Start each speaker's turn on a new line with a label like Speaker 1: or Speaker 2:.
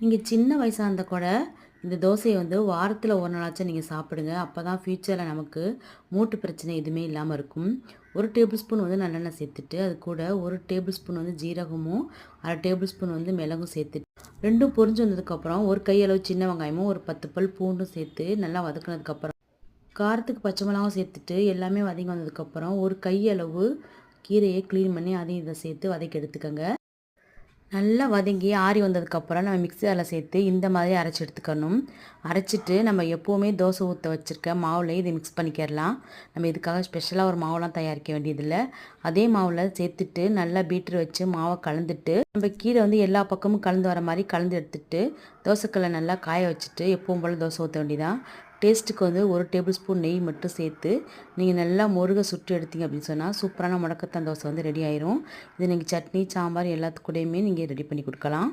Speaker 1: நீங்கள் சின்ன வயசாக இருந்தால் கூட இந்த தோசையை வந்து வாரத்தில் ஒரு நாளாச்சும் நீங்கள் சாப்பிடுங்க. அப்போ தான் ஃப்யூச்சரில் நமக்கு மூட்டு பிரச்சனை எதுவுமே இல்லாமல் இருக்கும். 1 டேபிள் ஸ்பூன் வந்து நல்லெண்ணெய் சேர்த்துட்டு, அது கூட 1 டேபிள் ஸ்பூன் வந்து ஜீரகமும், 1/2 டேபிள் ஸ்பூன் வந்து மிளகும் சேர்த்துட்டு, 2ம் பொரிஞ்சு வந்ததுக்கப்புறம் ஒரு கையளவு சின்ன வெங்காயமும், ஒரு 10 பல் பூண்டும் சேர்த்து நல்லா வதக்குனதுக்கப்புறம், காரத்துக்கு பச்சை மிளகாவும் சேர்த்துட்டு எல்லாமே வதங்கி வந்ததுக்கப்புறம், ஒரு கையளவு கீரையை க்ளீன் பண்ணி அதையும் இதை சேர்த்து வதக்கி எடுத்துக்கோங்க. நல்லா வதங்கி ஆறி வந்ததுக்கப்புறம் நம்ம மிக்ஸி ஜாரில் சேர்த்து இந்த மாதிரி அரைச்சி எடுத்துக்கணும். அரைச்சிட்டு நம்ம எப்போவுமே தோசை ஊற்ற வச்சுருக்க மாவில் இதை மிக்ஸ் பண்ணிக்கிறலாம். நம்ம இதுக்காக ஸ்பெஷலாக ஒரு மாவுலாம் தயாரிக்க வேண்டியதில்லை. அதே மாவில் சேர்த்துட்டு நல்லா பீட்ரு வச்சு மாவை கலந்துட்டு, நம்ம கீரை வந்து எல்லா பக்கமும் கலந்து வர மாதிரி கலந்து எடுத்துட்டு தோசைக்கல்லை நல்லா காய வச்சுட்டு எப்பவும் போல் தோசை ஊற்ற வேண்டியதான். டேஸ்ட்டுக்கு வந்து 1 டேபிள் ஸ்பூன் நெய் மட்டும் சேர்த்து நீங்கள் நல்லா முருக சுட்டு எடுத்தீங்க அப்படின்னு சொன்னால் சூப்பரான முடக்கத்தான் தோசை வந்து ரெடி ஆயிரும். இது நீங்கள் சட்னி, சாம்பார் எல்லாத்துக்கூடையுமே நீங்கள் ரெடி பண்ணி கொடுக்கலாம்.